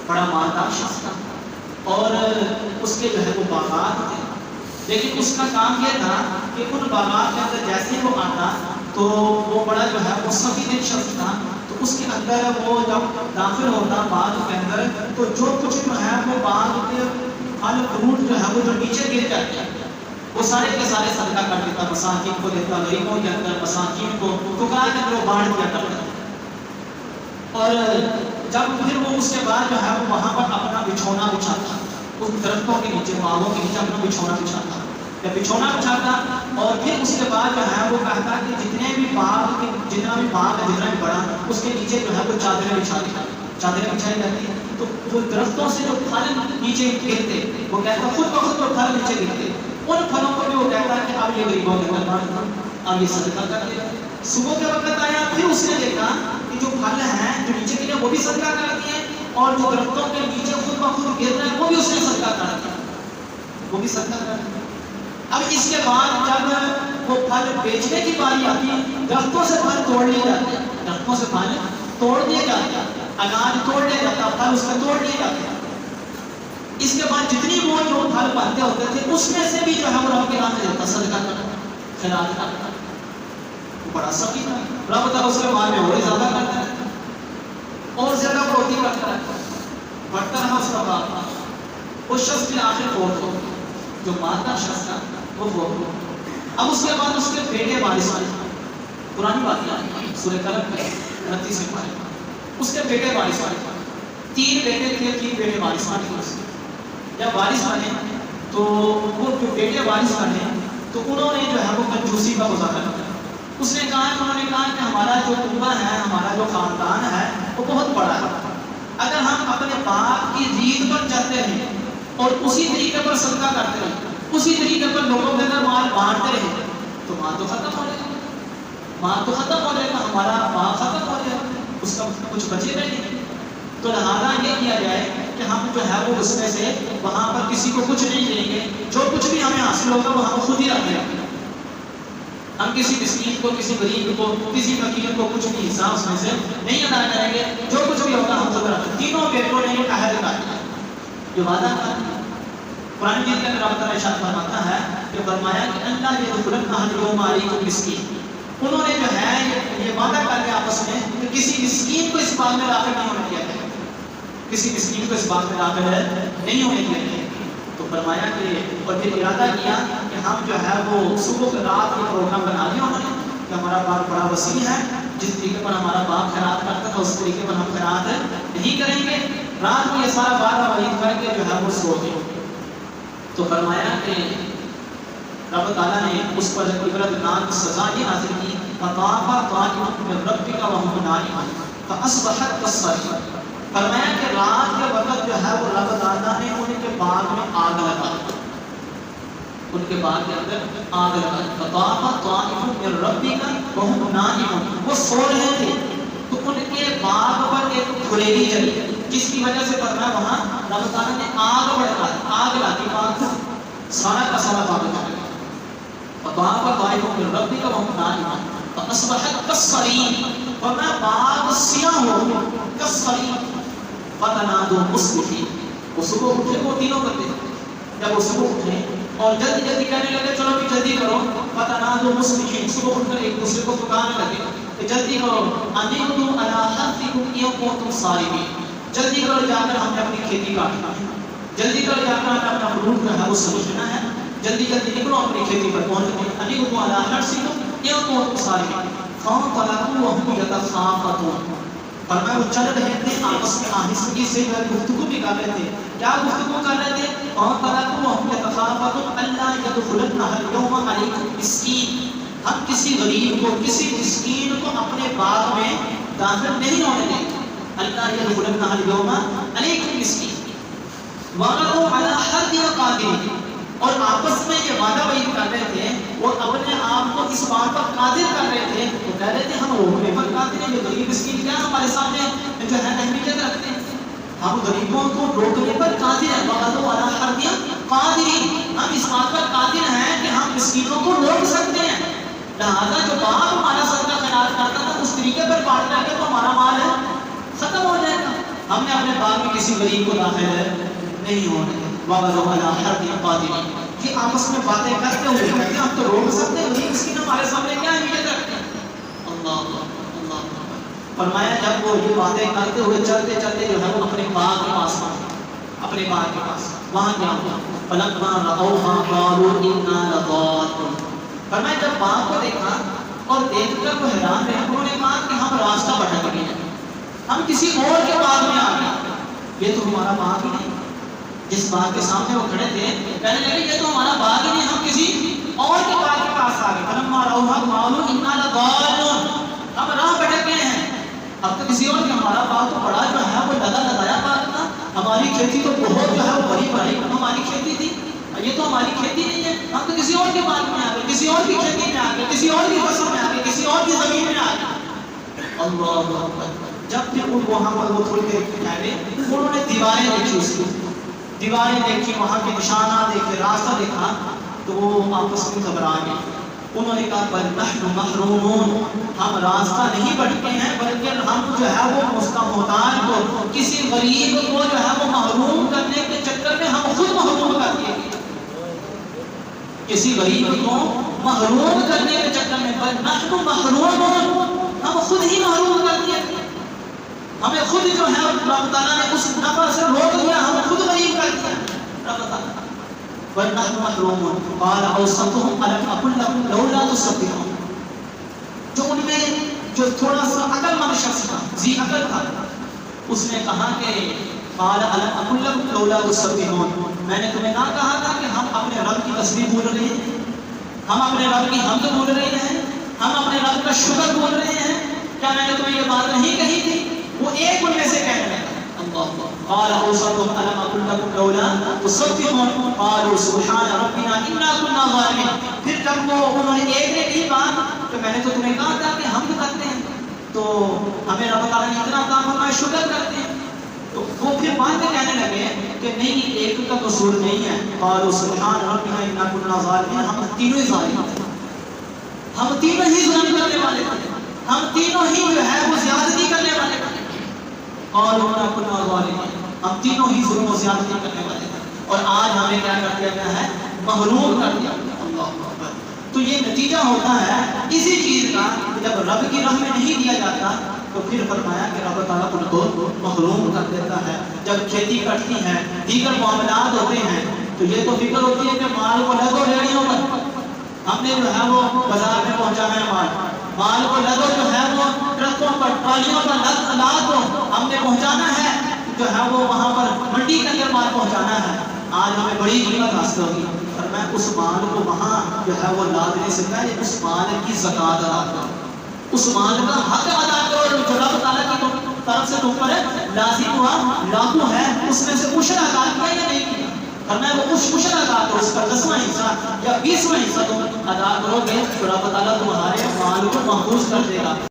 بڑا مالدار شخص تھا اور اس کے جو ہے وہ باغات تھے، لیکن اس کا کام یہ تھا کہ ان باغات کے اندر جیسے وہ آتا تو وہ بڑا جو ہے وہ سخی دل شخص تھا، تو اس کے اندر وہ جب داخل ہوتا باغ کے اندر تو جو کچھ جو ہے وہ باغ کے پھل فروٹ جو ہے وہ جو نیچے گر جاتے ہیں وہ سارے کے سارے صدقہ کر دیتا، مساکین کو دیتا، غریبوں کے اندر مساکین کو فقراء کے اندر وہ بانٹ دیا کرتا۔ اور جب پھر وہ اس کے بعد جو ہے وہ وہاں پر اپنا بچھونا بچھاتا، ان درختوں کے نیچے باغوں کے نیچے اپنا بچھونا بچھاتا یا بچھونا بچھاتا، اور پھر اس کے بعد جو ہے وہ کہتا کہ جتنے بھی باغ ہے جتنا بھی بڑا اس کے نیچے جو ہے وہ چادریں بچھا دی، چادریں بچھائی جاتی ہیں، تو وہ درختوں سے جو پھل نیچے گرتے وہ کہتا خود بخود جو پھل نیچے گرتے ان پھلوں کو بھی وہ کہتا ہے کہ اب یہ غریبوں کے اندر بانٹ دو، اب یہ صدقہ کر دیا۔ صبح کے وقت آیا، پھر اس نے دیکھا کہ جو پھل ہیں جو نیچے گرے وہ بھی صدقہ کر دیے، اور جو درختوں کے نیچے خود بخود گر رہے ہیں وہ بھی اس نے صدقہ کر دیا، وہ بھی صدقہ کر دیا۔ اب اس کے بعد جب وہ پھل بیچنے کی باری آتی ہے، درختوں سے پھل توڑ لیے جاتے ہیں، درختوں سے پھل توڑ دیے جاتے ہیں، اناج توڑ لیا جاتا، پھل اس میں توڑ لیے جاتے ہیں۔ اس کے بعد جتنی وہ جو پھل بنتے ہوتے تھے اس میں سے بھی جو ہے وہ رب کے نام میں دیتا، صدقہ کرتا، خیرات کرتا، بڑا سخی تھا، رب تعالیٰ اس کے مال میں اور زیادہ کرتا ہے اور زیادہ بڑھوتی کرتا ہے، بڑھتا رہا اس کا باپ۔ اس شخص کے آخر فوت ہو گئی، جو مالدار شخص تھا وہ فوت ہو۔ اب اس کے بعد اس کے بیٹے وارث آئے، پرانی بات ہے سورہ قلم کے 29 پارے، اس کے بیٹے وارث آئے، 3 بیٹے تھے، 3 بیٹے وارث آئے۔ جب وارث بنے تو وہ جو بیٹے وارث بنے تو انہوں نے جو ہے وہ کنجوسی کا مظاہرہ کیا۔ اس نے کہا کہ انہوں نے کہا کہ ہمارا جو کنبہ ہے، ہمارا جو خاندان ہے وہ بہت بڑا ہے، اگر ہم اپنے باپ کی ریت پر چلتے ہیں اور اسی طریقے پر صدقہ کرتے رہیں، اسی طریقے پر لوگوں کے اندر مال بانٹتے رہیں تو مال تو ختم ہو جائے گا، مال تو ختم ہو جائے گا، ہمارا باپ ختم ہو جائے گا، اس کا کچھ بچے گا نہیں۔ تو لہٰذا یہ کیا جائے کہ ہم جو ہے وہ اس میں سے وہاں پر کسی کو کچھ نہیں دیں گے، جو کچھ بھی ہمیں حاصل ہوگا وہ ہم خود ہی رکھ لیں گے، ہم کسی مسکین کو، کسی غریب کو، کسی فقیر کو کچھ بھی حصہ اس میں سے نہیں ادا کریں گے، جو کچھ بھی ہوگا ہم خود رکھ لیں گے۔ تینوں بیٹوں نے یہ عہد کر دیا، جو وعدہ کر دیا۔ قرآن مجید کے اندر رب تعالیٰ ارشاد فرماتا ہے کہ فرمایا کہ اللہ یدخلن اليوم علیکم مسکین، انہوں نے جو ہے یہ وعدہ کر کے آپس میں کہ کسی مسکین کو اس بات میں داخل نہیں ہونے دیا جائے، کسی مسکین کو اس بات میں داخل نہیں ہونے دیا جائے۔ تو فرمایا کہ اور پھر ارادہ کیا کہ ہم جو ہے وہ صبح کے رات یہ پروگرام بنا لیا انہوں نے کہ ہمارا باپ بڑا وسیع ہے، جس طریقے پر ہمارا باپ خیرات کرتا تھا اس طریقے پر ہم خیرات نہیں کریں گے، رات میں یہ سارا بات وعید کر کے جو ہے وہ سو گئے۔ تو فرمایا کہ رب تعالیٰ نے اس پر عبرتناک سزا یہ حاصل کی، فطاف طائف من ربک وهم نائمون فاصبحت كالصريم۔ فرمایا کہ رات کے وقت جو ہے وہ رب تعالیٰ نے ان کے باغ میں آگ لگا، ان کے باغ کے اندر آگ لگا، فطاف طائف من ربک وهم نائمون، وہ سو رہے تھے تو ان کے باغ پر ایک کھلیری چلی، جس کی وجہ سے فرمایا وہاں رب تعالیٰ نے آگ لا دی، باغ سارا کا سارا باغ جل گیا۔ فطاف طائف من ربک وهم نائمون فاصبحت كالصريم، فرمایا باغ سیاہ ہو گیا، كالصريم۔ فتنادوا مصبحين، وہ صبح اٹھے، وہ تینوں کرتے جب وہ صبح اٹھے اور جلدی جلدی کہنے لگے چلو بھی جلدی کرو، فتنادوا مصبحين، صبح اٹھ کر ایک دوسرے کو پکارنے لگے کہ جلدی کرو، انیقوا علی حرثکم ان کنتم صارمین، جلدی کرو جا کر ہم نے اپنی کھیتی کاٹنا ہے، جلدی کرو جا کر ہمیں اپنا فروٹ جو ہے وہ سمجھنا ہے، جلدی جلدی نکلو اپنی کھیتی پر پہنچ گئے۔ انیقوا علی حرثکم ان کنتم صارمین فانطلقوا وهم يتخافتون، فرمایا وہ چل رہے تھے آپس میں آہستگی سے گفتگو بھی کر رہے تھے، کیا گفتگو کر رہے تھے؟ فانطلقوا وهم يتخافتون الا يدخلنها اليوم عليكم مسكين، ہم کسی غریب کو، کسی مسکین کو اپنے باغ میں داخل نہیں ہونے دیں گے، اللہ يدخلنها اليوم عليكم مسكين وغدوا على حرد قادرين، اور آپس میں یہ وعدہ وعید کر رہے تھے، وہ اپنے آپ کو اس بات پر قادر کر رہے تھے، وہ کہہ رہے تھے ہم روکنے پر قادر ہیں، جو غریب مسکین کیا ہمارے سامنے جو ہے اہمیت رکھتے ہیں، ہم غریبوں کو روکنے پر قادر ہیں، وغدوا على حرد قادرین، ہم اس بات پر قادر ہیں کہ ہم مسکینوں کو روک سکتے ہیں، لہذا جو باپ ہمارا صدقہ خیرات کرتا تھا اس طریقے پر بانٹنا ہے تو ہمارا مال ہے ختم ہو جائے گا، ہم نے اپنے باغ میں کسی غریب کو داخل نہیں ہونے یہ آپس میں باتیں کرتے ہوئے کہتے ہیں ہم تو روک سکتے ہیں غریب مسکین ہمارے سامنے کیا اہمیت رکھتے ہیں. اللہ فرمایا جب وہ یہ باتیں کرتے ہوئے چلتے چلتے جو ہے وہ اپنے باغ کے پاس اپنے باغ کے پاس وہاں کیا ہوا فلما رأوها قالوا انا لضالون. فرمایا جب باغ کو دیکھا اور دیکھ کر وہ حیران رہے انہوں نے کہا کہ ہم راستہ بھٹک گئے ہیں ہم کسی اور کے باغ میں آ گئے. یہ تو ہمارا باغ ہی نہیں. جس باغ کے سامنے وہ کھڑے تھے کہنے لگے یہ تو ہمارا باغ ہی نہیں ہم کسی اور کے باغ کے پاس آ گئے. فلما رأوها قالوا انا لضالون. ہم راہ بھٹک گئے ہیں. اب تو کسی اور کے ہمارا باغ تو بڑا جو ہے وہ لگایا باغ تھا. ہماری کھیتی تو بہت جو ہے وہ بڑی بڑی ہماری کھیتی تھی. یہ تو ہماری کھیتی نہیں ہے. ہم تو کسی اور کے باغ میں آ گئے کسی اور کی کھیتی میں آ گئے کسی اور کی فصل میں آ گئے کسی اور کی زمین میں آ گئے. اللہ اکبر. جب پھر وہاں پر وہ تھوڑی دیر ٹھہرے انہوں نے دیواریں دیکھی اس کی دیواریں دیکھی وہاں کے نشانات دیکھے راستہ دیکھا تو وہ آپس میں گھبرا گئے. انہوں نے کہا بل نحن محرومون. ہم راستہ نہیں بھٹکے ہیں بلکہ ہم جو ہے وہ محتاج کو کسی غریب کو جو ہے وہ محروم کرنے کے چکر میں ہم خود محروم کر دیے. کسی غریب کو محروم کرنے کے چکر میں بل نحن محرومون. ہم خود ہی محروم کر دیے. ہمیں خود جو ہے اللہ تعالیٰ نے اس نفع سے روک دیا ہم خود غریب کر دیا. رب تعالیٰ وَنَحْنُ مَحْرُومُونَ قَالَ أَوْسَطُهُمْ أَلَمْ أَقُل لَّكُمْ لَوْلَا تُصَدِّقُونَ. جو ان میں جو تھوڑا سا عقل مند شخص تھا ذی عقل تھا اس نے کہا کہ قَالَ أَلَمْ أَقُل لَّكُمْ لَوْلَا تُصَدِّقُونَ. میں نے تمہیں نہ کہا تھا کہ ہم اپنے رب کی تسبیح بول رہے ہیں ہم اپنے رب کی حمد بول رہے ہیں ہم اپنے رب کا شکر بول رہے ہیں. کیا میں نے تمہیں یہ بات نہیں کہی تھی؟ وہ ایک ان میں سے کہنے لگا اللہ قال اوسطهم الم اقل لكم لولا تصدقون قالوا سبحان ربنا انا كنا ظالمين. پھر جب وہ انہوں نے ایک نے کہی بات کہ میں نے تو تمہیں کہا تھا کہ ہم کرتے ہیں تو ہمیں رب تعالیٰ نے اتنا کام فرمایا شکر کرتے ہیں. تو وہ پھر بعد میں کہنے لگے کہ نہیں ایک کا قصور نہیں ہے. قالوا سبحان ربنا انا كنا ظالمين. ہم تینوں ہی ظالم تھے ہم تینوں ہی ظلم کرنے والے تھے ہم تینوں ہی جو ہے وہ زیادتی کرنے والے تھے. اور ہم تینوں ہی ظلم و زیادتی کرنے والے تھے اور آج ہمیں کیا کر دیا گیا ہے محروم کر دیا گیا. اللہ اکبر. تو یہ نتیجہ ہوتا ہے اسی چیز کا جب رب کی راہ میں نہیں دیا جاتا تو پھر فرمایا کہ رب تعالیٰ ان کو محروم کر دیتا ہے. جب کھیتی کٹتی ہے دیگر معاملات ہوتے ہیں تو یہ تو فکر ہوتی ہے کہ مال کو لگو ریڑیوں پر ہم نے جو ہے وہ بازار میں پہنچانا ہے مال کو لگو جو ہے وہ ٹرکوں پر ٹرالیوں پر لاد کو ہم نے پہنچانا ہے جو ہے وہ وہاں پر منڈی کے اندر مال پہنچانا ہے. آج ہمیں بڑی قیمت حاصل ہوگی اور میں اس مال کو وہاں جو ہے وہ لادنے سے پہلے اس مال کی زکات ادا کروں اس مال کا حق ادا کرو جو رب تعالیٰ کی طرف سے تم پر لازم ہوا لاگو ہے اس میں سے عشر ادا کیا یا نہیں کیا. اور میں وہ عشر ادا کرو اس کا 10واں حصہ یا 20واں حصہ تم ادا کرو گے تو رب تعالیٰ تمہارے مال کو محفوظ کر دے گا.